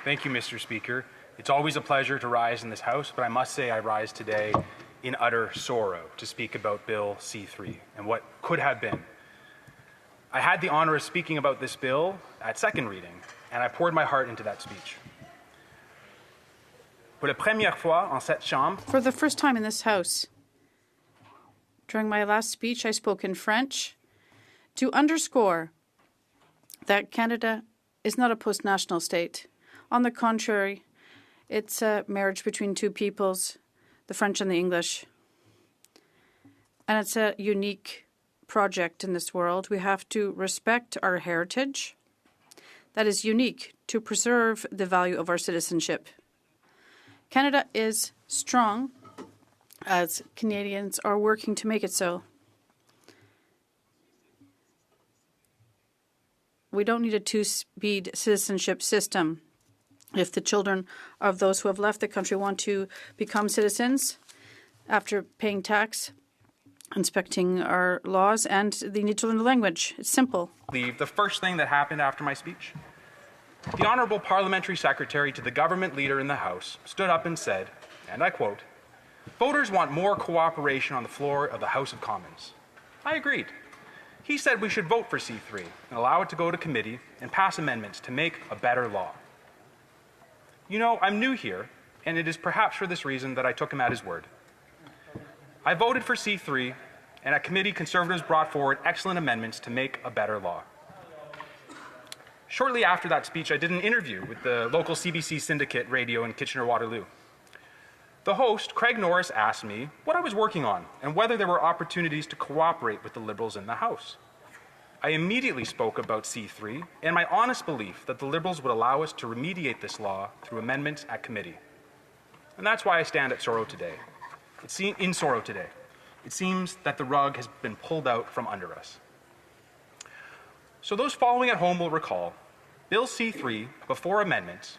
Thank you, Mr. Speaker. It's always a pleasure to rise in this House, but I must say I rise today in utter sorrow to speak about Bill C-3 and what could have been. I had the honor of speaking about this bill at second reading, and I poured my heart into that speech. For the first time in this House, during my last speech, I spoke in French to underscore that Canada is not a post-national state. On the contrary, it's a marriage between two peoples, the French and the English. And it's a unique project in this world. We have to respect our heritage that is unique to preserve the value of our citizenship. Canada is strong as Canadians are working to make it so. We don't need a two-speed citizenship system. If the children of those who have left the country want to become citizens after paying tax, inspecting our laws, and they need to learn the language. It's simple. The first thing that happened after my speech, the Honourable Parliamentary Secretary to the government leader in the House stood up and said, and I quote, "Voters want more cooperation on the floor of the House of Commons." I agreed. He said we should vote for C-3 and allow it to go to committee and pass amendments to make a better law. You know, I'm new here, and it is perhaps for this reason that I took him at his word. I voted for C-3, and at committee, Conservatives brought forward excellent amendments to make a better law. Shortly after that speech, I did an interview with the local CBC syndicate radio in Kitchener-Waterloo. The host, Craig Norris, asked me what I was working on and whether there were opportunities to cooperate with the Liberals in the House. I immediately spoke about C-3 and my honest belief that the Liberals would allow us to remediate this law through amendments at committee. And that's why I stand in sorrow today. It seems that the rug has been pulled out from under us. So those following at home will recall, Bill C-3, before amendments,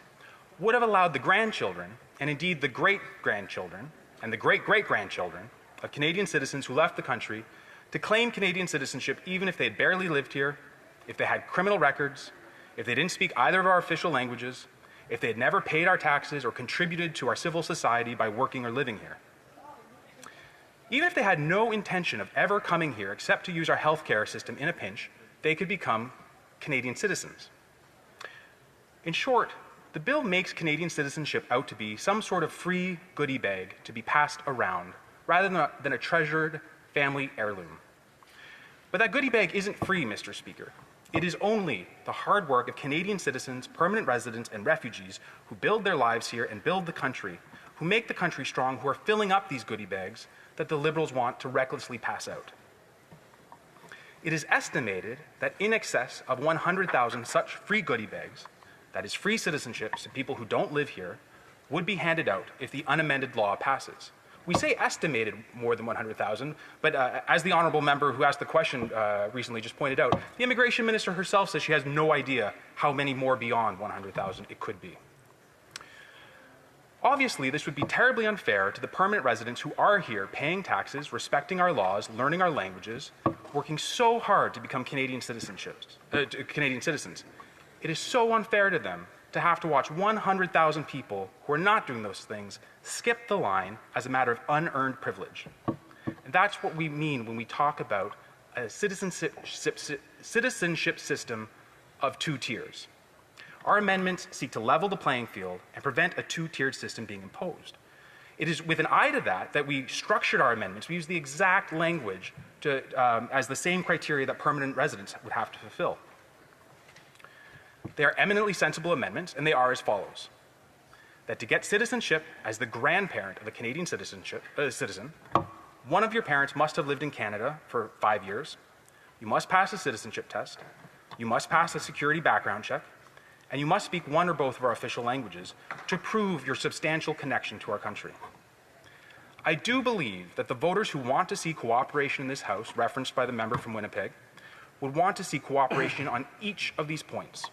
would have allowed the grandchildren, and indeed the great-grandchildren, and the great-great-grandchildren of Canadian citizens who left the country to claim Canadian citizenship even if they had barely lived here, if they had criminal records, if they didn't speak either of our official languages, if they had never paid our taxes or contributed to our civil society by working or living here. Even if they had no intention of ever coming here except to use our healthcare system in a pinch, they could become Canadian citizens. In short, the bill makes Canadian citizenship out to be some sort of free goodie bag to be passed around, rather than a treasured family heirloom. But that goodie bag isn't free, Mr. Speaker. It is only the hard work of Canadian citizens, permanent residents, and refugees who build their lives here and build the country, who make the country strong, who are filling up these goodie bags that the Liberals want to recklessly pass out. It is estimated that in excess of 100,000 such free goodie bags, that is free citizenships to people who don't live here, would be handed out if the unamended law passes. We say estimated more than 100,000, but as the honourable member who asked the question recently just pointed out, the immigration minister herself says she has no idea how many more beyond 100,000 it could be. Obviously, this would be terribly unfair to the permanent residents who are here paying taxes, respecting our laws, learning our languages, working so hard to become Canadian citizens. It is so unfair to them to have to watch 100,000 people who are not doing those things skip the line as a matter of unearned privilege. And that's what we mean when we talk about a citizenship system of two tiers. Our amendments seek to level the playing field and prevent a two-tiered system being imposed. It is with an eye to that we structured our amendments. We use the exact language as the same criteria that permanent residents would have to fulfill. They are eminently sensible amendments, and they are as follows. That to get citizenship as the grandparent of a Canadian citizen, one of your parents must have lived in Canada for 5 years, you must pass a citizenship test, you must pass a security background check, and you must speak one or both of our official languages to prove your substantial connection to our country. I do believe that the voters who want to see cooperation in this House, referenced by the member from Winnipeg, would want to see cooperation on each of these points.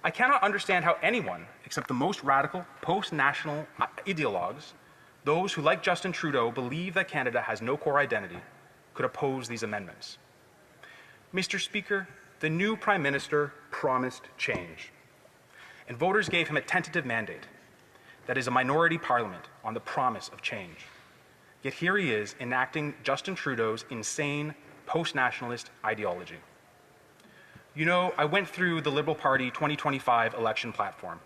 I cannot understand how anyone, except the most radical, post-national ideologues, those who, like Justin Trudeau, believe that Canada has no core identity, could oppose these amendments. Mr. Speaker, the new Prime Minister promised change. and voters gave him a tentative mandate that is a minority parliament on the promise of change. Yet here he is enacting Justin Trudeau's insane post-nationalist ideology. You know, I went through the Liberal Party 2025 election platform.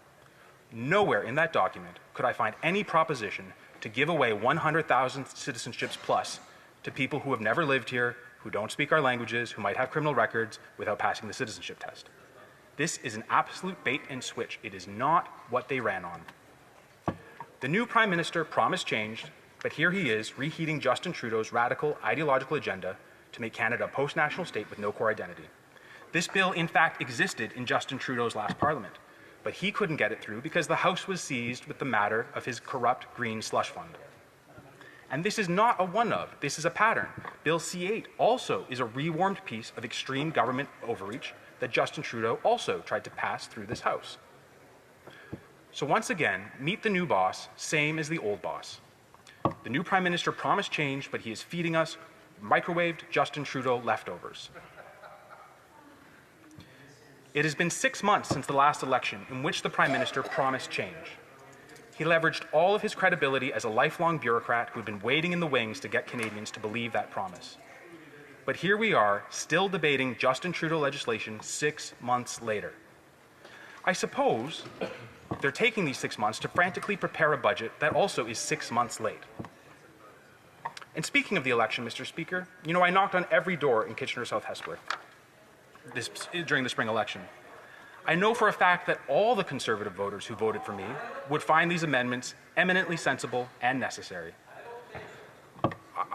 Nowhere in that document could I find any proposition to give away 100,000 citizenships plus to people who have never lived here, who don't speak our languages, who might have criminal records without passing the citizenship test. This is an absolute bait and switch. It is not what they ran on. The new Prime Minister promised change, but here he is reheating Justin Trudeau's radical ideological agenda to make Canada a post-national state with no core identity. This bill, in fact, existed in Justin Trudeau's last Parliament, but he couldn't get it through because the House was seized with the matter of his corrupt green slush fund. And this is not a one-of, this is a pattern. Bill C-8 also is a rewarmed piece of extreme government overreach that Justin Trudeau also tried to pass through this House. So once again, meet the new boss, same as the old boss. The new Prime Minister promised change, but he is feeding us microwaved Justin Trudeau leftovers. It has been 6 months since the last election in which the Prime Minister promised change. He leveraged all of his credibility as a lifelong bureaucrat who had been waiting in the wings to get Canadians to believe that promise. But here we are, still debating Justin Trudeau legislation 6 months later. I suppose they're taking these 6 months to frantically prepare a budget that also is 6 months late. And speaking of the election, Mr. Speaker, you know, I knocked on every door in Kitchener South Hesworth during the spring election. I know for a fact that all the Conservative voters who voted for me would find these amendments eminently sensible and necessary.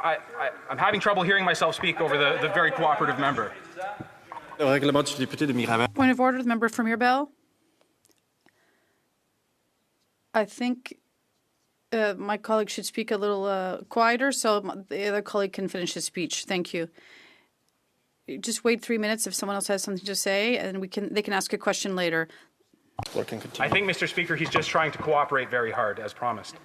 I'm having trouble hearing myself speak over the very cooperative member. Point of order, the member from Mirabel. I think my colleague should speak a little quieter so the other colleague can finish his speech. Thank you. Just wait 3 minutes if someone else has something to say, and they can ask a question later. I think, Mr. Speaker, he's just trying to cooperate very hard, as promised.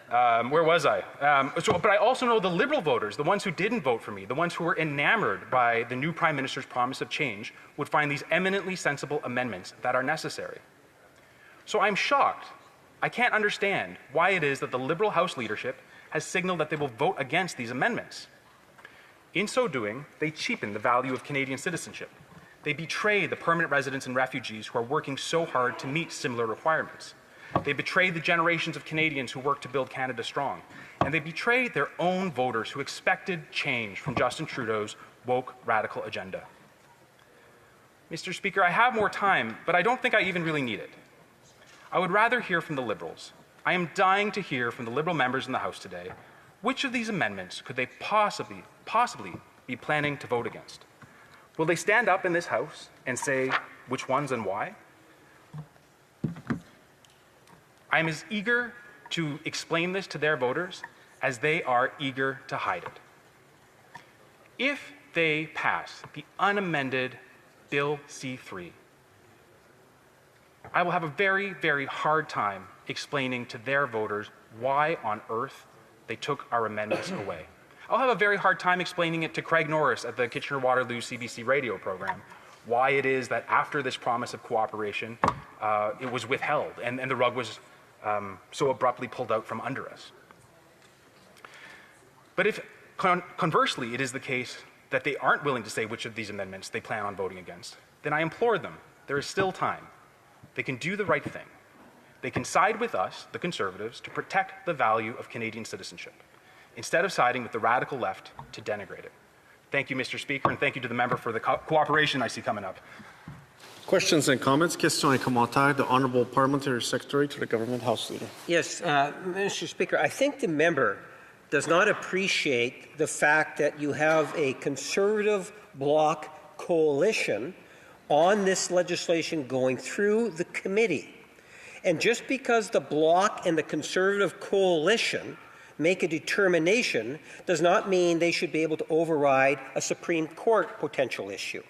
Where was I? But I also know the Liberal voters, the ones who didn't vote for me, the ones who were enamored by the new Prime Minister's promise of change, would find these eminently sensible amendments that are necessary. So I'm shocked. I can't understand why it is that the Liberal House leadership has signaled that they will vote against these amendments. In so doing, they cheapen the value of Canadian citizenship. They betray the permanent residents and refugees who are working so hard to meet similar requirements. They betray the generations of Canadians who work to build Canada strong. And they betray their own voters who expected change from Justin Trudeau's woke radical agenda. Mr. Speaker, I have more time, but I don't think I even really need it. I would rather hear from the Liberals. I am dying to hear from the Liberal members in the House today. Which of these amendments could they possibly be planning to vote against? Will they stand up in this House and say which ones and why? I am as eager to explain this to their voters as they are eager to hide it. If they pass the unamended Bill C-3, I will have a very, very hard time explaining to their voters why on earth they took our amendments away. I'll have a very hard time explaining it to Craig Norris at the Kitchener-Waterloo CBC radio program, why it is that after this promise of cooperation, it was withheld and the rug was so abruptly pulled out from under us. But if conversely it is the case that they aren't willing to say which of these amendments they plan on voting against, then I implore them, there is still time. They can do the right thing. They can side with us, the Conservatives, to protect the value of Canadian citizenship, instead of siding with the radical left to denigrate it. Thank you, Mr. Speaker, and thank you to the member for the cooperation I see coming up. Questions and comments. Questions et commentaires. The Honourable Parliamentary Secretary to the Government House Leader. Yes, Mr. Speaker, I think the member does not appreciate the fact that you have a Conservative bloc coalition on this legislation going through the committee. And just because the Bloc and the Conservative coalition make a determination does not mean they should be able to override a Supreme Court potential issue.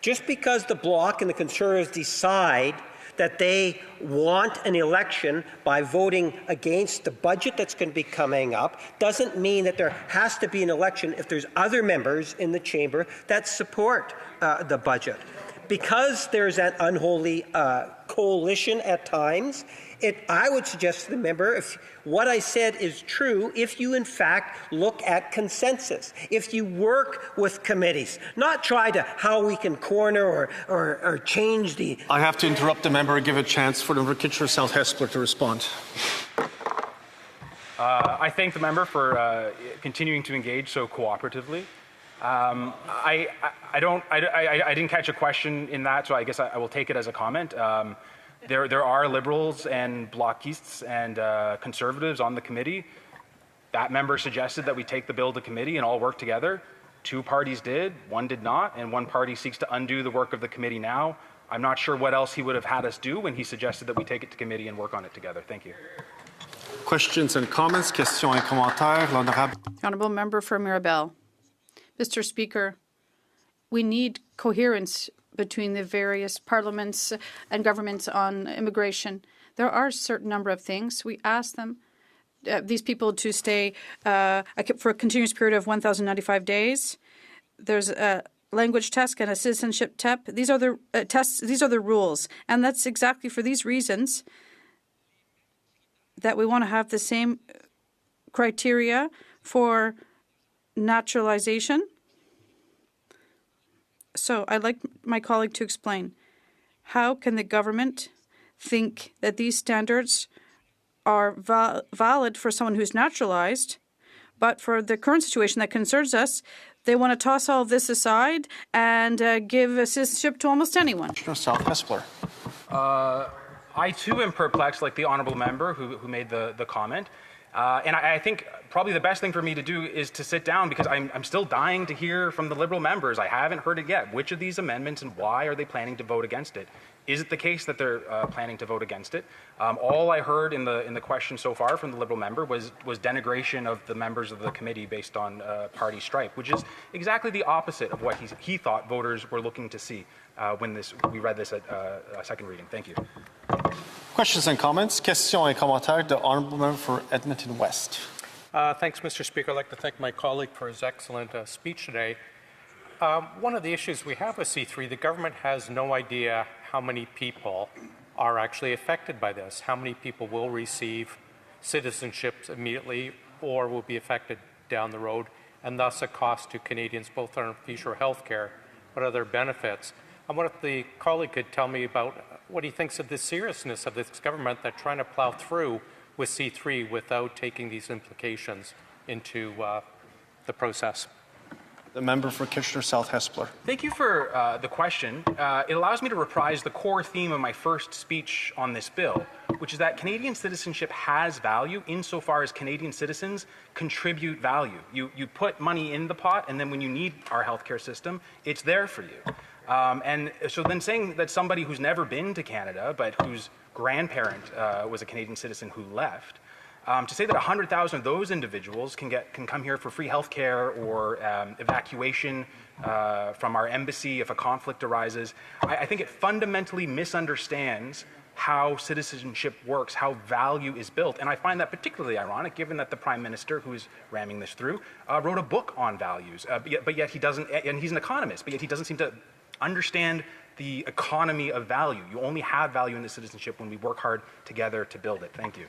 Just because the Bloc and the Conservatives decide that they want an election by voting against the budget that's going to be coming up doesn't mean that there has to be an election if there's other members in the chamber that support the budget. because there's an unholy coalition at times, I would suggest to the member, if what I said is true, if you in fact look at consensus, if you work with committees, not try to how we can corner or change the... I have to interrupt the member and give a chance for the member Kitchener South Hespeler to respond. I thank the member for continuing to engage so cooperatively. I didn't catch a question in that, so I guess I will take it as a comment. There are Liberals and Blocistes and Conservatives on the committee. That member suggested that we take the bill to committee and all work together. 2 parties did, 1 did not, and 1 party seeks to undo the work of the committee now. I'm not sure what else he would have had us do when he suggested that we take it to committee and work on it together. Thank you. Questions and comments? Questions et commentaires. L'honorable. Honourable Member for Mirabel. Mr. Speaker, we need coherence between the various parliaments and governments on immigration. There are a certain number of things. We ask them, these people to stay for a continuous period of 1,095 days. There's a language test and a citizenship test. These are the tests. These are the rules, and that's exactly for these reasons that we want to have the same criteria for naturalization. So I'd like my colleague to explain, how can the government think that these standards are valid for someone who's naturalized, but for the current situation that concerns us, they want to toss all of this aside and give citizenship to almost anyone? South Hespeler. I too am perplexed, like the honourable member who made the comment. And I think probably the best thing for me to do is to sit down, because I'm still dying to hear from the Liberal members. I haven't heard it yet. Which of these amendments and why are they planning to vote against it? Is it the case that they're planning to vote against it? All I heard in the question so far from the Liberal member was denigration of the members of the committee based on party stripe, which is exactly the opposite of what he thought voters were looking to see when we read this at second reading. Thank you. Questions and comments? Questions et commentaires. The honourable member for Edmonton West. Thanks, Mr. Speaker. I'd like to thank my colleague for his excellent speech today. One of the issues we have with C3, the government has no idea how many people are actually affected by this, how many people will receive citizenships immediately or will be affected down the road, and thus a cost to Canadians both on future health care but other benefits. I wonder if the colleague could tell me about what he thinks of the seriousness of this government that's trying to plow through with C3 without taking these implications into the process. The member for Kitchener South Hespeler. Thank you for the question. It allows me to reprise the core theme of my first speech on this bill, which is that Canadian citizenship has value insofar as Canadian citizens contribute value. You put money in the pot, and then when you need our healthcare system, it's there for you. And so then saying that somebody who's never been to Canada, but whose grandparent was a Canadian citizen who left, to say that 100,000 of those individuals can come here for free health care or evacuation from our embassy if a conflict arises, I think it fundamentally misunderstands how citizenship works, how value is built. And I find that particularly ironic, given that the Prime Minister, who is ramming this through, wrote a book on values, but yet he doesn't, and he's an economist, but yet he doesn't seem to understand the economy of value. You only have value in the citizenship when we work hard together to build it. Thank you.